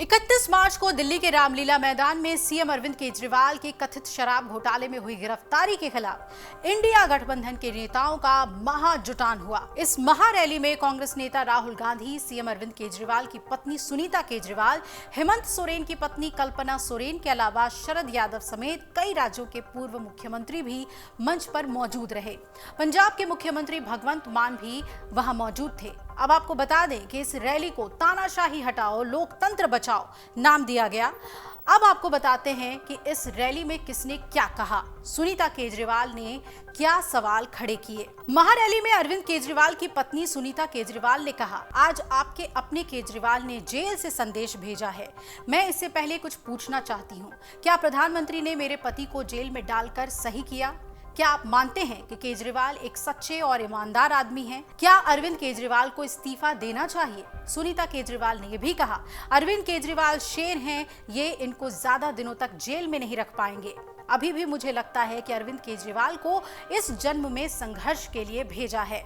31 मार्च को दिल्ली के रामलीला मैदान में सीएम अरविंद केजरीवाल की कथित शराब घोटाले में हुई गिरफ्तारी के खिलाफ इंडिया गठबंधन के नेताओं का महाजुटान हुआ। इस महारैली में कांग्रेस नेता राहुल गांधी, सीएम अरविंद केजरीवाल की पत्नी सुनीता केजरीवाल, हेमंत सोरेन की पत्नी कल्पना सोरेन के अलावा शरद यादव समेत कई राज्यों के पूर्व मुख्यमंत्री भी मंच पर मौजूद रहे। पंजाब के मुख्यमंत्री भगवंत मान भी वहां मौजूद थे। अब आपको बता दें कि इस रैली को तानाशाही हटाओ लोकतंत्र बचाओ नाम दिया गया। अब आपको बताते हैं कि इस रैली में किसने क्या कहा, सुनीता केजरीवाल ने क्या सवाल खड़े किए। महारैली में अरविंद केजरीवाल की पत्नी सुनीता केजरीवाल ने कहा, आज आपके अपने केजरीवाल ने जेल से संदेश भेजा है। मैं इससे पहले कुछ पूछना चाहती हूँ, क्या प्रधानमंत्री ने मेरे पति को जेल में डालकर सही किया? क्या आप मानते हैं कि केजरीवाल एक सच्चे और ईमानदार आदमी हैं? क्या अरविंद केजरीवाल को इस्तीफा देना चाहिए? सुनीता केजरीवाल ने यह भी कहा, अरविंद केजरीवाल शेर हैं, ये इनको ज्यादा दिनों तक जेल में नहीं रख पाएंगे। अभी भी मुझे लगता है कि अरविंद केजरीवाल को इस जन्म में संघर्ष के लिए भेजा है।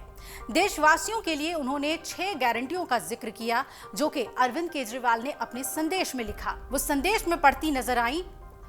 देशवासियों के लिए उन्होंने 6 गारंटियों का जिक्र किया, जो कि अरविंद केजरीवाल ने अपने संदेश में लिखा। वो संदेश में पढ़ती नजर आई।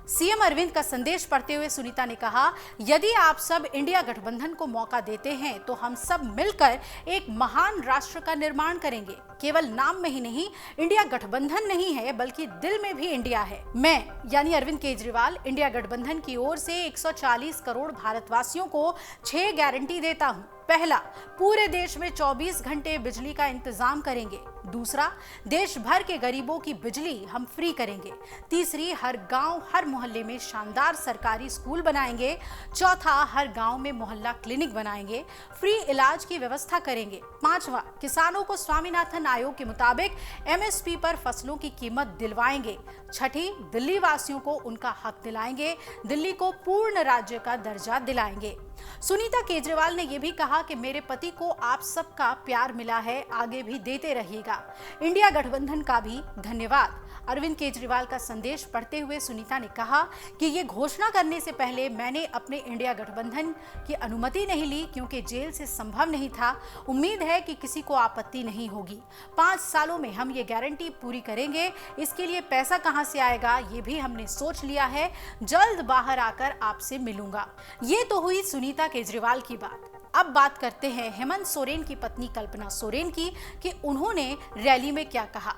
सीएम अरविंद का संदेश पढ़ते हुए सुनीता ने कहा, यदि आप सब इंडिया गठबंधन को मौका देते हैं तो हम सब मिलकर एक महान राष्ट्र का निर्माण करेंगे। केवल नाम में ही नहीं, इंडिया गठबंधन नहीं है बल्कि दिल में भी इंडिया है। मैं यानी अरविंद केजरीवाल इंडिया गठबंधन की ओर से 140 करोड़ भारतवासियों को 6 गारंटी देता हूँ। पहला, पूरे देश में 24 घंटे बिजली का इंतजाम करेंगे। दूसरा, देश भर के गरीबों की बिजली हम फ्री करेंगे। तीसरी, हर गांव हर मोहल्ले में शानदार सरकारी स्कूल बनाएंगे। चौथा, हर गांव में मोहल्ला क्लिनिक बनाएंगे, फ्री इलाज की व्यवस्था करेंगे। पांचवा, किसानों को स्वामीनाथन आयोग के मुताबिक एमएसपी पर फसलों की कीमत दिलवाएंगे। छठी, दिल्ली वासियों को उनका हक दिलाएंगे, दिल्ली को पूर्ण राज्य का दर्जा दिलाएंगे। सुनीता केजरीवाल ने यह भी कहा कि मेरे पति को आप सबका प्यार मिला है, आगे भी देते रहिएगा। इंडिया गठबंधन का भी धन्यवाद। अरविंद केजरीवाल का संदेश पढ़ते हुए सुनीता ने कहा कि ये घोषणा करने से पहले मैंने अपने इंडिया गठबंधन की अनुमति नहीं ली, क्योंकि जेल से संभव नहीं था। उम्मीद है कि किसी को आपत्ति नहीं होगी। 5 सालों में हम ये गारंटी पूरी करेंगे। इसके लिए पैसा कहां से आएगा ये भी हमने सोच लिया है। जल्द बाहर आकर आपसे मिलूंगा। ये तो हुई सुनीता केजरीवाल की बात। अब बात करते हैं हेमंत सोरेन की पत्नी कल्पना सोरेन की कि उन्होंने रैली में क्या कहा।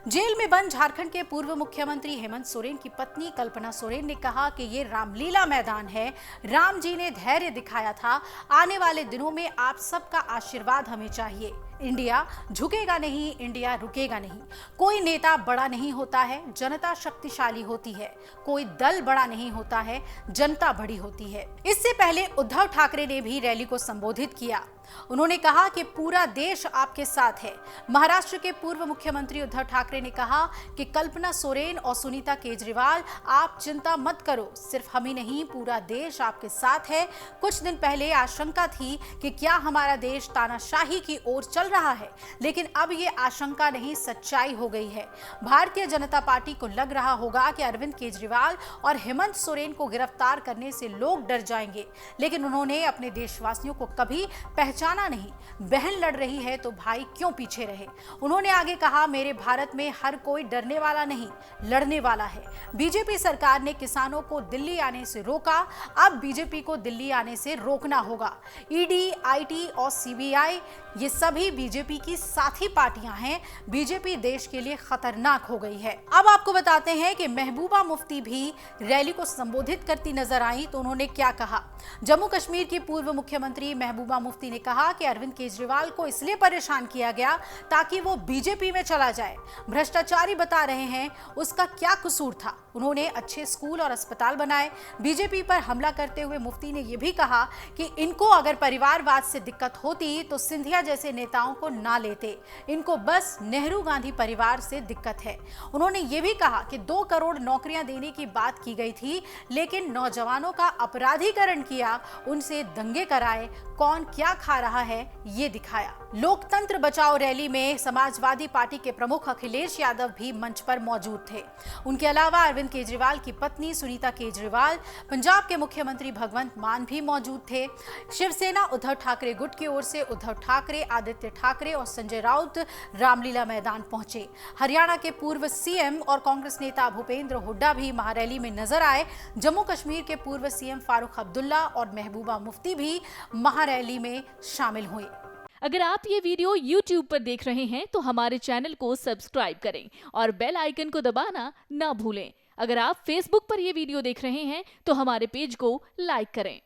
जेल में बंद झारखंड के पूर्व मुख्यमंत्री हेमंत सोरेन की पत्नी कल्पना सोरेन ने कहा कि ये रामलीला मैदान है। राम जी ने धैर्य दिखाया था। आने वाले दिनों में आप सबका आशीर्वाद हमें चाहिए। इंडिया झुकेगा नहीं, इंडिया रुकेगा नहीं। कोई नेता बड़ा नहीं होता है, जनता शक्तिशाली होती है। कोई दल बड़ा नहीं होता है, जनता बड़ी होती है। इससे पहले उद्धव ठाकरे ने भी रैली को संबोधित किया। उन्होंने कहा कि पूरा देश आपके साथ है। महाराष्ट्र के पूर्व मुख्यमंत्री उद्धव ठाकरे ने कहा कि कल्पना सोरेन और सुनीता केजरीवाल, आप चिंता मत करो, सिर्फ हम ही नहीं पूरा देश आपके साथ है। कुछ दिन पहले आशंका थी कि क्या हमारा देश तानाशाही की ओर चल रहा है, लेकिन अब ये आशंका नहीं, सच्चाई हो गई है। भारतीय जनता पार्टी को लग रहा होगा कि अरविंद केजरीवाल और हेमंत सोरेन को गिरफ्तार करने से लोग डर जाएंगे, लेकिन उन्होंने अपने देशवासियों को कभी पहचाना नहीं। बहन लड़ रही है तो भाई क्यों पीछे रहे। उन्होंने आगे कहा, मेरे भारत में हर कोई डरने वाला नहीं, लड़ने वाला है। बीजेपी सरकार ने किसानों को दिल्ली आने से रोका, अब बीजेपी को दिल्ली आने से रोकना होगा। ईडी, आईटी और सीबीआई ये सभी बीजेपी की साथी पार्टियां हैं। बीजेपी देश के लिए खतरनाक हो गई है। अब आपको बताते हैं कि महबूबा मुफ्ती भी रैली को संबोधित करती नजर आई, तो उन्होंने क्या कहा। जम्मू कश्मीर की पूर्व मुख्यमंत्री महबूबा मुफ्ती ने कहा कि अरविंद केजरीवाल को इसलिए परेशान किया गया ताकि वो बीजेपी में चला जाए। भ्रष्टाचारी बता रहे हैं, उसका क्या कसूर था। उन्होंने अच्छे स्कूल और अस्पताल बनाए। बीजेपी पर हमला करते हुए मुफ्ती ने यह भी कहा कि इनको अगर परिवारवाद से दिक्कत होती तो सिंधिया जैसे नेताओं को ना लेते, इनको बस नेहरू गांधी परिवार से दिक्कत है। उन्होंने ये भी कहा कि 2 करोड़ नौकरियां देने की बात की गई थी, लेकिन नौजवानों का अपराधीकरण किया, उनसे दंगे कराए, कौन क्या खा रहा है ये दिखाया। लोकतंत्र बचाओ रैली में समाजवादी पार्टी के प्रमुख अखिलेश यादव भी मंच पर मौजूद थे। उनके अलावा अरविंद केजरीवाल की पत्नी सुनीता केजरीवाल, पंजाब के मुख्यमंत्री भगवंत मान भी मौजूद थे। शिवसेना उद्धव ठाकरे गुट की ओर से उद्धव ठाकरे, आदित्य ठाकरे और संजय राउत रामलीला मैदान पहुंचे। हरियाणा के पूर्व सीएम और कांग्रेस नेता भूपेंद्र हुड्डा भी महारैली में नजर आए। जम्मू कश्मीर के पूर्व सीएम फारूक अब्दुल्ला और महबूबा मुफ्ती भी महारैली में शामिल हुए। अगर आप ये वीडियो YouTube पर देख रहे हैं तो हमारे चैनल को सब्सक्राइब करें और बेल आइकन को दबाना ना भूलें। अगर आप Facebook पर ये वीडियो देख रहे हैं तो हमारे पेज को लाइक करें।